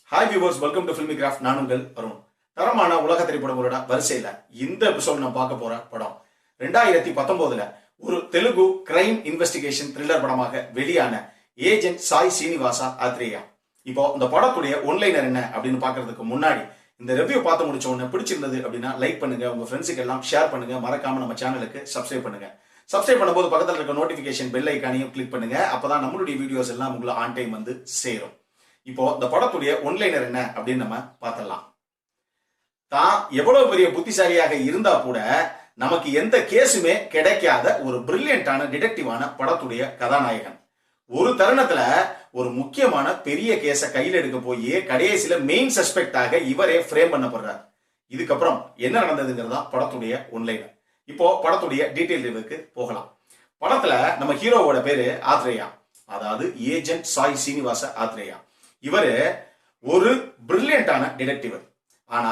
Hi viewers, welcome to filmi craft. நான் உங்கள் அருண். தரமான உலக திரைப்படங்களோட வரிசையில இந்த எபிசோட் நான் பார்க்க போற படம் 2019 ஒரு தெலுங்கு கிரைம் இன்வெஸ்டிகேஷன் த்ரில்லர் படமாக வெளியான ஏஜென்ட் சாய் சீனிவாசா ஆத்ரேயா. இப்போ இந்த படத்துடைய ஒன்லைனர் என்ன அப்படின்னு பாக்குறதுக்கு முன்னாடி இந்த ரிவ்யூ பார்த்து முடிச்ச உடனே பிடிச்சிருந்தது அப்படின்னா லைக் பண்ணுங்க, உங்க ஃப்ரெண்ட்ஸுக்கு எல்லாம் ஷேர் பண்ணுங்க, மறக்காம நம்ம சேனலுக்கு சப்ஸ்கிரைப் பண்ணுங்க. சப்ஸ்கிரைப் பண்ணும்போது பக்கத்தில் இருக்க நோட்டிபிகேஷன் பெல் ஐக்கானையும் கிளிக் பண்ணுங்க. அப்பதான் நம்மளுடைய வீடியோஸ் எல்லாம் உங்களை ஆன் டைம் வந்து சேரும். இப்போ இந்த படத்துடைய ஒன்லைனர் என்ன அப்படின்னு நம்ம பார்த்தலாம். தான் எவ்வளவு பெரிய புத்திசாலியாக இருந்தா கூட நமக்கு எந்த கேஸுமே கிடைக்காத ஒரு பிரில்லியண்டான டிடெக்டிவான படத்துடைய கதாநாயகன் ஒரு தருணத்துல ஒரு முக்கியமான பெரிய கேஸ கையில் எடுக்க போய் கடைசியில மெயின் சஸ்பெக்டாக இவரே ஃப்ரேம் பண்ணப்படுறார். இதுக்கப்புறம் என்ன நடந்ததுங்கிறதா படத்துடைய ஒன்லைனர். இப்போ படத்துடைய டீடைல் ரிவ்யூக்கு போகலாம். படத்துல நம்ம ஹீரோவோட பேரு ஆத்ரேயா, அதாவது ஏஜென்ட் சாய் சீனிவாச ஆத்ரேயா. இவரு ஒரு பிரில்லியண்டான டிடெக்டிவ். ஆனா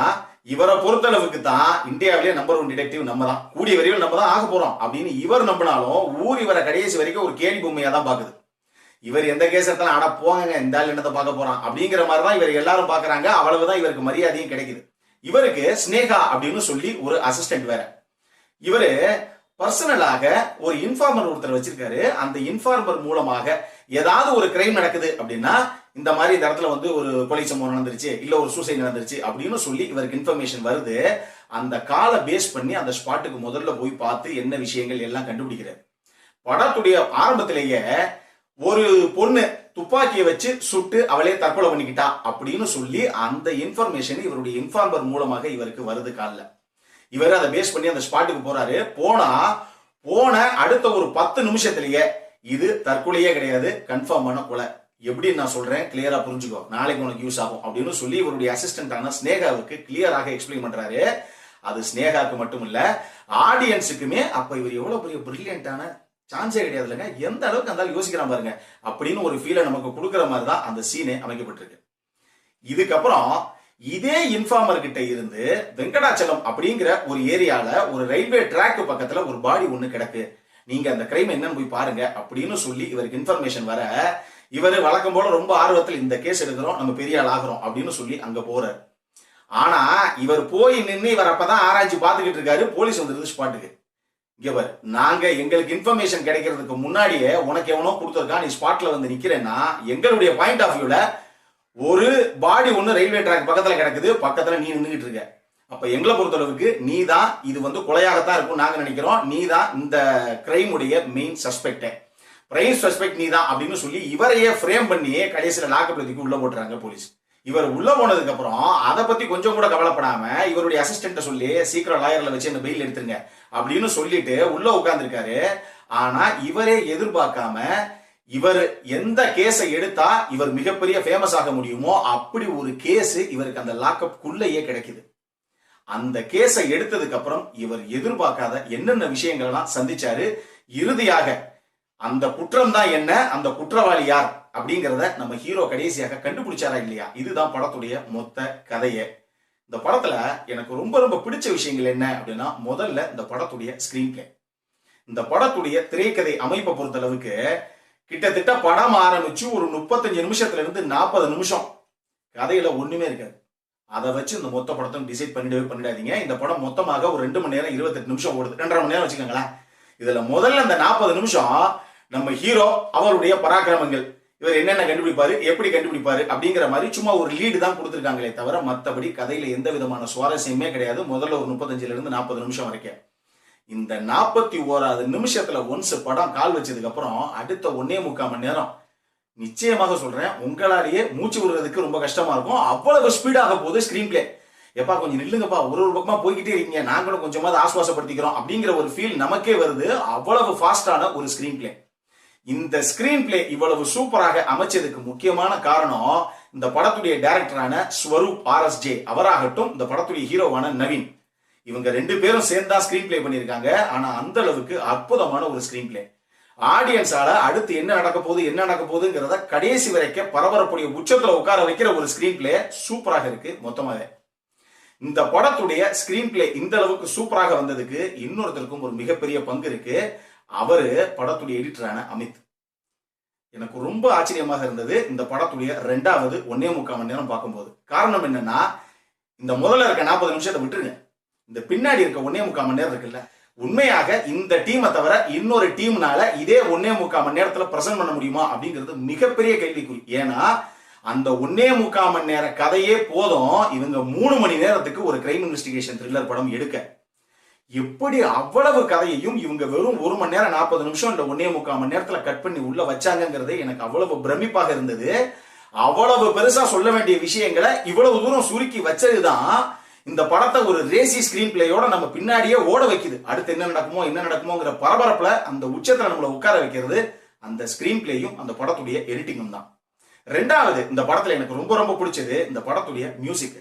இவரை பொறுத்தளவுக்கு தான் இந்தியாவிலேயே நம்பர் 1 டிடெக்டிவ் நம்ம தான், கூடிய விரைவில் நம்ம தான் ஆக போறோம் அப்படின்னு இவர் நம்பினாலும் ஊர் இவரை கடைசி வரைக்கும் ஒரு கேலி பொம்மையா தான் பாக்குது. இவர் எந்த கேஸ் எடுத்தாலும் ஆனா போங்க இந்த ஆள் என்னத்தை பார்க்க போறான் அப்படிங்கிற மாதிரி தான் இவர் எல்லாரும் பாக்குறாங்க. அவ்வளவுதான் இவருக்கு மரியாதையும் கிடைக்குது. இவருக்கு ஸ்னேகா அப்படின்னு சொல்லி ஒரு அசிஸ்டன்ட் வேற. இவரு பர்சனலாக ஒரு இன்ஃபார்மர் ஒருத்தர் வச்சிருக்காரு. அந்த இன்ஃபார்மர் மூலமாக ஏதாவது ஒரு கிரைம் நடக்குது அப்படின்னா, இந்த மாதிரி இந்த இடத்துல வந்து ஒரு கொலை சம்பவம் நடந்துருச்சு, இல்ல ஒரு சூசைட் நடந்துருச்சு அப்படின்னு சொல்லி இவருக்கு இன்ஃபர்மேஷன் வருது. அந்த காலை பேஸ் பண்ணி அந்த ஸ்பாட்டுக்கு முதல்ல போய் பார்த்து என்ன விஷயங்கள் எல்லாம் கண்டுபிடிக்கிறார். படத்துடைய ஆரம்பத்திலேயே ஒரு பொண்ணு துப்பாக்கியை வச்சு சுட்டு அவளே தற்கொலை பண்ணிக்கிட்டா அப்படின்னு சொல்லி அந்த இன்ஃபர்மேஷன் இவருடைய இன்ஃபார்மர் மூலமாக இவருக்கு வருது காலில். இவர் அதை பேஸ் பண்ணி அந்த ஸ்பாட்டுக்கு போறாரு. போன அடுத்த ஒரு 10 நிமிஷத்திலேயே இது தற்கொலையே கிடையாது, கன்ஃபார்மான கொலை. எப்படின்னு நான் சொல்றேன், கிளியரா புரிஞ்சுக்கோ, நாளைக்கு உனக்கு யூஸ் ஆகும் அப்படின்னு சொல்லி இவருடைய அசிஸ்டன்டான ஸ்னேகாவுக்கு கிளியராக எக்ஸ்பிளைன் பண்றாரு. அது ஸ்னேகாவுக்கு மட்டும் இல்ல, ஆடியன்ஸுக்குமே அப்ப இவர் எவ்வளவு பெரிய பிரில்லியண்டான சான்ஸே கிடையாது இல்லைங்க, எந்த அளவுக்கு அந்த யோசிக்கிறான் பாருங்க அப்படின்னு ஒரு ஃபீலை நமக்கு கொடுக்குற மாதிரி தான் அந்த சீனே அமைக்கப்பட்டிருக்கு. இதுக்கப்புறம் இதே இன்ஃபார்மர் கிட்ட இருந்து வெங்கடாச்சலம் அப்படிங்கிற ஒரு ஏரியால ஒரு ரயில்வே ட்ராக் பக்கத்துல ஒரு பாடி ஒண்ணு கிடக்கு, நீங்க அந்த கிரைம் என்னன்னு போய் பாருங்க அப்படின்னு சொல்லி இவருக்கு இன்ஃபர்மேஷன் வர, இவர் வழக்கம் போல ரொம்ப ஆர்வத்தில் இந்த கேஸ் எடுக்கிறோம், நம்ம பெரிய ஆள் ஆகிறோம் அப்படின்னு சொல்லி அங்க போறாரு. ஆனா இவர் போய் நின்று இவர் அப்பதான் ஆராய்ச்சி பார்த்துக்கிட்டு இருக்காரு. போலீஸ் வந்துருது ஸ்பாட்டுக்கு. இங்க பாரு, நாங்க எங்களுக்கு இன்ஃபர்மேஷன் கிடைக்கிறதுக்கு முன்னாடியே உனக்கு எவனோ கொடுத்துருக்கா, நீ ஸ்பாட்ல வந்து நிக்கிறேன்னா எங்களுடைய பாயிண்ட் ஆஃப் வியூல ஒரு பாடி ஒண்ணு ரயில்வே ட்ராக் பக்கத்துல கிடக்குது, பக்கத்துல நீ நின்றுகிட்டு இருக்க. அப்ப எங்களை பொறுத்தளவுக்கு நீ தான் இது வந்து கொலையாகத்தான் இருக்கும் நாங்க நினைக்கிறோம், நீ தான் இந்த கிரைம் உடைய மெயின் சஸ்பெக்ட், பிரைம் சஸ்பெக்ட் நீ தான் அப்படின்னு சொல்லி இவரையே ஃப்ரேம் பண்ணி கடைசியில லாக்அப்ல தூக்கி உள்ள போட்டுறாங்க போலீஸ். இவர் உள்ள போனதுக்கு அப்புறம் அதை பத்தி கொஞ்சம் கூட கவலைப்படாம இவருடைய அசிஸ்டன்ட்ட சொல்லி சீக்கிரம் லாயர்ல வச்சு என்ன பெயில் எடுத்துருங்க அப்படின்னு சொல்லிட்டு உள்ள உட்கார்ந்துருக்காரு. ஆனா இவரே எதிர்பார்க்காம இவர் எந்த கேஸை எடுத்தா இவர் மிகப்பெரிய ஃபேமஸ் ஆக முடியுமோ அப்படி ஒரு கேஸ் இவருக்கு அந்த லாக்அப் குள்ளேயே கிடைக்குது. அந்த கேஸை எடுத்ததுக்கு அப்புறம் இவர் எதிர்பார்க்காத என்னென்ன விஷயங்கள்லாம் சந்திச்சாரு. இறுதியாக அந்த குற்றம் தான் என்ன, அந்த குற்றவாளி யார் அப்படிங்கிறத நம்ம ஹீரோ கடைசியாக கண்டுபிடிச்சாரா இல்லையா, இதுதான் படத்துடைய மொத்த கதையே. இந்த படத்துல எனக்கு ரொம்ப ரொம்ப பிடிச்ச விஷயங்கள் என்ன அப்படின்னா, முதல்ல இந்த படத்துடைய ஸ்கிரீன் பிளே. இந்த படத்துடைய திரைக்கதை அமைப்பை பொறுத்தளவுக்கு கிட்டத்தட்ட படம் ஆரம்பிச்சு ஒரு 35 நிமிஷத்துல இருந்து 40 நிமிஷம் கதையில ஒண்ணுமே இருக்காது. அதை வச்சு இந்த மொத்த படத்தை டிசைட் பண்ணிடாதீங்க. இந்த படம் மொத்தமாக ஒரு 2 மணி நேரம் 28 நிமிஷம் ஓடுது, 2.5 மணி நேரம் வச்சுக்கோங்களேன். இதுல முதல்ல இந்த 40 நிமிஷம் நம்ம ஹீரோ அவருடைய பராக்கிரமங்கள், இவர் என்னென்ன கண்டுபிடிப்பாரு, எப்படி கண்டுபிடிப்பாரு அப்படிங்கிற மாதிரி சும்மா ஒரு லீடு தான் கொடுத்துருக்காங்களே தவிர மற்றபடி கதையில எந்த விதமான சுவாரஸ்யமே கிடையாது. முதல்ல ஒரு 35 இருந்து 40 நிமிஷம் வரைக்கும். இந்த 41வது நிமிஷத்துல ஒன்ஸ் படம் கால் வச்சதுக்கு அப்புறம் அடுத்த 1.25 மணி நேரம் நிச்சயமாக சொல்றேன் உங்களாலேயே மூச்சு விடுறதுக்கு ரொம்ப கஷ்டமா இருக்கும். அவ்வளவு ஸ்பீடாக போகுது ஸ்கிரீன் பிளே. எப்பா கொஞ்சம் நில்லுங்கப்பா, ஒரு பக்கமா போய்கிட்டே இருக்கீங்க, நாங்களும் கொஞ்சமாவது ஆஸ்வாசப்படுத்திக்கிறோம் அப்படிங்கிற ஒரு ஃபீல் நமக்கே வருது. அவ்வளவு ஃபாஸ்டான ஒரு ஸ்கிரீன் பிளே. இந்த ஸ்கிரீன் பிளே இவ்வளவு சூப்பராக அமைச்சதுக்கு முக்கியமான காரணம் இந்த படத்துடைய டைரக்டரான ஸ்வரூப் RSJ அவராகட்டும், இந்த படத்துடைய ஹீரோவான நவீன், இவங்க 2 பேரும் சேர்ந்தா ஸ்கிரீன் பிளே பண்ணிருக்காங்க. ஆனா அந்த அளவுக்கு அற்புதமான ஒரு ஸ்கிரீன் பிளே. ஆடியன்ஸால அடுத்து என்ன நடக்க போகுதுங்கிறத கடைசி வரைக்கும் பரபரப்புடைய உச்சத்துல உட்கார வைக்கிற ஒரு ஸ்கிரீன் பிளே சூப்பராக இருக்கு. மொத்தமாவே இந்த படத்துடைய ஸ்கிரீன் பிளே இந்த அளவுக்கு சூப்பராக வந்ததுக்கு இன்னொருத்தருக்கும் ஒரு மிகப்பெரிய பங்கு இருக்கு. அவரு படத்துடைய எடிட்டரான அமித். எனக்கு ரொம்ப ஆச்சரியமாக இருந்தது இந்த படத்துடைய 2வது 1.25 மணி நேரம் பார்க்கும்போது. காரணம் என்னன்னா, இந்த முதல்ல இருக்க 40 நிமிஷத்தை விட்டுருங்க, இந்த பின்னாடி இருக்க 1.25 மணி நேரம் இருக்குல்ல, உண்மையாக இந்த டீமை தவிர இன்னொரு டீம்னால இதே 1.25 மணி நேரத்துல பிரசன்ட் பண்ண முடியுமா அப்படிங்கிறது மிகப்பெரிய கேள்விக்குறி. ஏன்னா அந்த 1.25 மணி நேர கதையே போதும் இவங்க 3 மணி நேரத்துக்கு ஒரு கிரைம் இன்வெஸ்டிகேஷன் த்ரில்லர் படம் எடுக்க. எப்படி அவ்வளவு கதையையும் இவங்க வெறும் 1 மணி நேரம் 40 நிமிஷம் இல்ல 1.25 மணி நேரத்துல கட் பண்ணி உள்ள வச்சாங்கிறது எனக்கு அவ்வளவு பிரமிப்பாக இருந்தது. அவ்வளவு பெருசா சொல்ல வேண்டிய விஷயங்களை இவ்வளவு தூரம் சுருக்கி வச்சதுதான் இந்த படத்தை ஒரு ரேசி ஸ்கிரீன் பிளேயோட நம்ம பின்னாடியே ஓட வைக்குது. அடுத்து என்ன நடக்குமோங்கிற பரபரப்புல அந்த உச்சத்துல நம்மளை உட்கார வைக்கிறது அந்த ஸ்கிரீன் பிளேயும் அந்த படத்துடைய எடிட்டிங்கும் தான். 2வது இந்த படத்துல எனக்கு ரொம்ப ரொம்ப பிடிச்சது இந்த படத்துடைய மியூசிக்.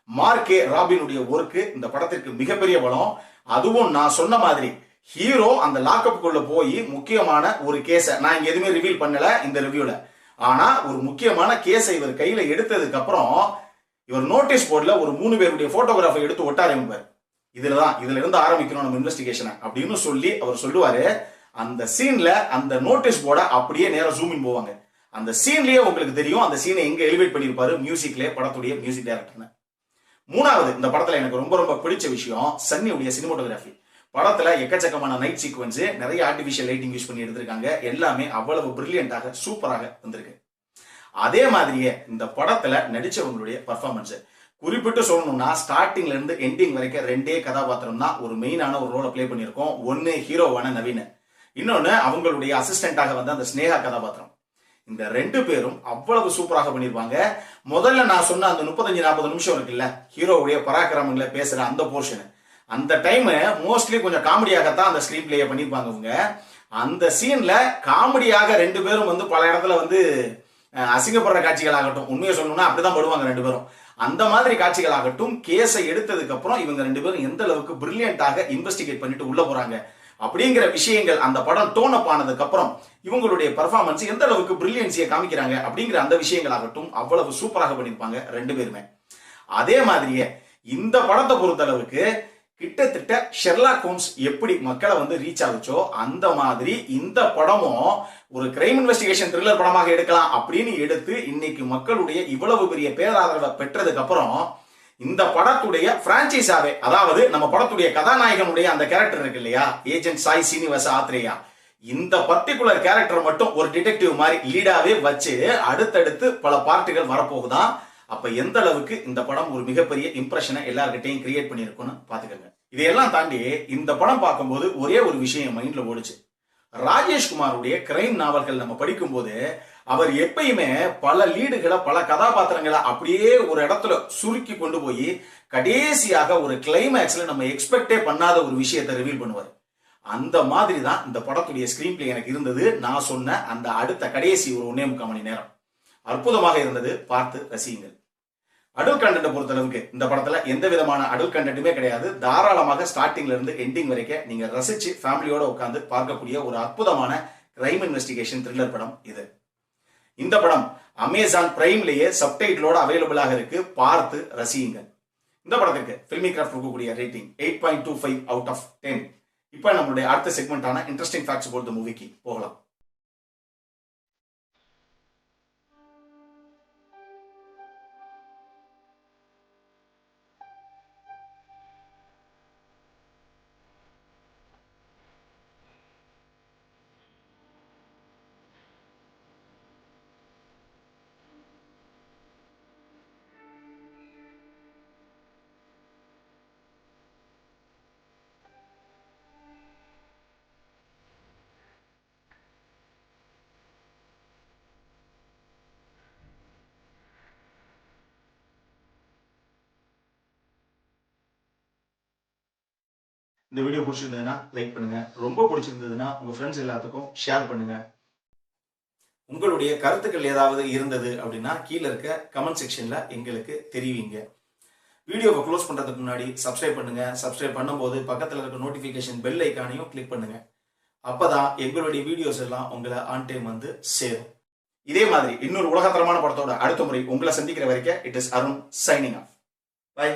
மார்க் ராபினுடைய ஒர்க் இந்த படத்திற்கு மிகப்பெரிய பலம். அதுவும் நான் சொன்ன மாதிரி ஹீரோ அந்த லாக்அப்புக்குள்ள போய் முக்கியமான ஒரு கேஸை, நான் இங்க எதுவுமே ரிவீல் பண்ணல இந்த ரிவ்யூல, ஆனா ஒரு முக்கியமான கேஸை இவர் கையில எடுத்ததுக்கு அப்புறம் இவர் நோட்டீஸ் போர்டுல ஒரு 3 பேருடைய போட்டோகிராஃபை எடுத்து ஒட்ட ஆரம்பிப்பார். இதுல இருந்து ஆரம்பிக்கணும் நம்ம இன்வெஸ்டிகேஷனை அப்படின்னு சொல்லி அவர் சொல்லுவாரு. அந்த சீன்ல அந்த நோட்டீஸ் போர்டை அப்படியே நேரம் ஜூமின் போவாங்க. அந்த சீன்லயே உங்களுக்கு தெரியும் அந்த சீனை எங்க எலிவேட் பண்ணிருப்பாரு மியூசிக்லயே படத்துடைய மியூசிக் டைரக்டர். 3வது இந்த படத்துல எனக்கு ரொம்ப ரொம்ப பிடிச்ச விஷயம் சன்னியுடைய சினிமோட்டோகிராஃபி. படத்துல எக்கச்சக்கமான நைட் சீக்வன்ஸ், நிறைய ஆர்டிபிஷியல் லைட்டிங் யூஸ் பண்ணி எடுத்திருக்காங்க. எல்லாமே அவ்வளவு பிரில்லியண்டாக சூப்பராக வந்திருக்கு. அதே மாதிரியே இந்த படத்துல நடிச்சவங்களுடைய பர்ஃபார்மன்ஸ் குறிப்பிட்டு சொல்லணும்னா ஸ்டார்டிங்ல இருந்து எண்டிங் வரைக்கும் 2 கதாபாத்திரம் தான் ஒரு மெயினான ஒரு ரோலை பிளே பண்ணியிருக்கோம். ஒன்னு ஹீரோவான நவீன், இன்னொன்னு அவங்களுடைய அசிஸ்டண்டாக வந்த அந்த ஸ்னேகா கதாபாத்திரம். இந்த 2 பேரும் அவ்வளவு சூப்பராக பண்ணிருப்பாங்க. முதல்ல நான் சொன்ன அந்த 35-40 நிமிஷம் இருக்குல்ல, ஹீரோவுடைய பராக்கிரமங்களை பேசுற அந்த போர்ஷன், அந்த டைம் மோஸ்ட்லி கொஞ்சம் காமெடியாகத்தான் அந்த ஸ்கிரீன் பிளேயை பண்ணிருப்பாங்க அவங்க. அந்த சீன்ல காமெடியாக 2 பேரும் வந்து பல இடத்துல வந்து அசிங்கப்படுற காட்சிகள் ஆகட்டும், உண்மையை சொல்லணும்னா அப்படிதான் படுவாங்க 2 பேரும். அந்த மாதிரி காட்சிகள் ஆகட்டும், கேஸை எடுத்ததுக்கு அப்புறம் இவங்க 2 பேரும் எந்த அளவுக்கு பிரில்லியண்டாக இன்வெஸ்டிகேட் பண்ணிட்டு உள்ள போறாங்க அப்படிங்கிற விஷயங்கள் அந்த படம் டோன் அப் ஆனதுக்கு அப்புறம் இவங்களுடைய பெர்ஃபார்மன்ஸ் எந்த அளவுக்கு பிரில்லியன்சியை காமிக்கிறாங்க அப்படிங்கிற அந்த விஷயங்கள் ஆகட்டும் அவ்வளவு சூப்பராக பண்ணிருப்பாங்க 2 பேருமே. அதே மாதிரியே இந்த படத்தை பொறுத்த அளவுக்கு கிட்டத்தட்ட ஷெர்லாக் ஹோம்ஸ் எப்படி மக்களை வந்து ரீச் ஆகுச்சோ அந்த மாதிரி இந்த படமும் ஒரு கிரைம் இன்வெஸ்டிகேஷன் த்ரில்லர் படமாக எடுக்கலாம் அப்படின்னு எடுத்து இன்னைக்கு மக்களுடைய இவ்வளவு பெரிய பேராதரவை பெற்றதுக்கு அப்புறம் இந்த படத்துடைய பிரான்சைஸாவே, அதாவது நம்ம படத்துடைய கதாநாயகனுடைய அந்த கேரக்டர் இருக்கு இல்லையா, ஏஜென்ட் சாய் சீனிவாச ஆத்ரேயா, இந்த பர்டிகுலர் கேரக்டர் மட்டும் ஒரு டிடெக்டிவ் மாதிரி லீடாவே வச்சு அடுத்தடுத்து பல பார்ட்டுகள் வரப்போகுதான். அப்ப எந்த அளவுக்கு இந்த படம் ஒரு மிகப்பெரிய இம்ப்ரெஷனை எல்லார்கிட்டையும் கிரியேட் பண்ணிருக்கும்னு பாத்துக்கோங்க. இதையெல்லாம் தாண்டி இந்த படம் பார்க்கும்போது ஒரே ஒரு விஷயம் மைண்ட்ல ஓடுச்சு. ராஜேஷ்குமாருடைய கிரைம் நாவல்கள் நம்ம படிக்கும் போது அவர் எப்பயுமே பல லீடுகளை பல கதாபாத்திரங்களை அப்படியே ஒரு இடத்துல சுருக்கி கொண்டு போய் கடைசியாக ஒரு கிளைமேக்ஸ்ல நம்ம எக்ஸ்பெக்டே பண்ணாத ஒரு விஷயத்தை ரிவீல் பண்ணுவார். அந்த மாதிரி தான் இந்த படத்துடைய ஸ்கிரீன் பிளே எனக்கு இருந்தது. நான் சொன்ன அந்த அடுத்த கடைசி ஒரு 1.25 மணி நேரம் அற்புதமாக இருந்தது. பார்த்து ரசியுங்கள். அடல்ட் கண்டென்ட் பொறுத்த அளவுக்கு இந்த படத்துல எந்த விதமான அடல்ட் கண்டென்ட்டுமே கிடையாது. தாராளமாக ஸ்டார்டிங்ல இருந்து எண்டிங் வரைக்கும் நீங்க ரசிச்சு ஃபேமிலியோட உட்கார்ந்து பார்க்கக்கூடிய ஒரு அற்புதமான கிரைம் இன்வெஸ்டிகேஷன் த்ரில்லர் படம் இது. இந்த படம் அமேசான் பிரைம்லயே சப்டைட்டிலோட அவைலபிளாக இருக்கு. பார்த்து ரசியுங்கள். இந்த படத்திற்கு ஃபில்மிகிராஃப்ட் கொடுக்கக்கூடிய ரேட்டிங் 8.25 அவுட் ஆஃப் 10. இப்ப நம்மளுடைய அடுத்த செக்மெண்டான இன்ட்ரெஸ்டிங் ஃபேக்ட்ஸ் அபௌட் தி மூவிக்கு போகலாம். இந்த வீடியோ பிடிச்சிருந்ததுன்னா லைக் பண்ணுங்க. ரொம்ப பிடிச்சிருந்ததுன்னா உங்க ஃப்ரெண்ட்ஸ் எல்லாத்துக்கும் ஷேர் பண்ணுங்க. உங்களுடைய கருத்துக்கள் ஏதாவது இருந்தது அப்படின்னா கீழே இருக்க கமெண்ட் செக்ஷன்ல எங்களுக்கு தெரிவிங்க. வீடியோவை க்ளோஸ் பண்றதுக்கு முன்னாடி சப்ஸ்கிரைப் பண்ணுங்க. சப்ஸ்கிரைப் பண்ணும்போது பக்கத்துல இருக்க நோட்டிபிகேஷன் பெல் ஐக்கானையும் கிளிக் பண்ணுங்க. அப்பதான் எங்களுடைய வீடியோஸ் எல்லாம் உங்களை ஆன் டைம் வந்து சேரும். இதே மாதிரி இன்னொரு உலகத்தரமான படத்தோட அடுத்த முறை உங்களை சந்திக்கிற வரைக்கும் it is Arun signing off. By.